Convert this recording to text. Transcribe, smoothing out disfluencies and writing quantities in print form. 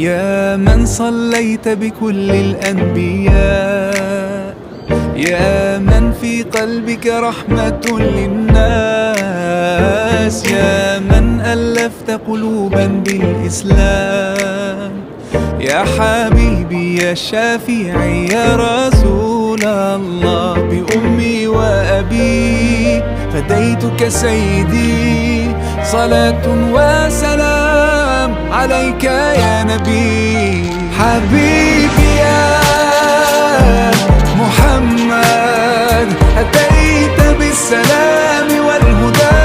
يا من صليت بكل الأنبياء، يا من في قلبك رحمة للناس، يا من ألفت قلوبا بالإسلام، يا حبيبي يا شافعي يا رسول الله، بأمي وأبي فديتك سيدي، صلاة وسلام عليك يا نبي. حبيبي يا محمد أتيت بالسلام والهدى.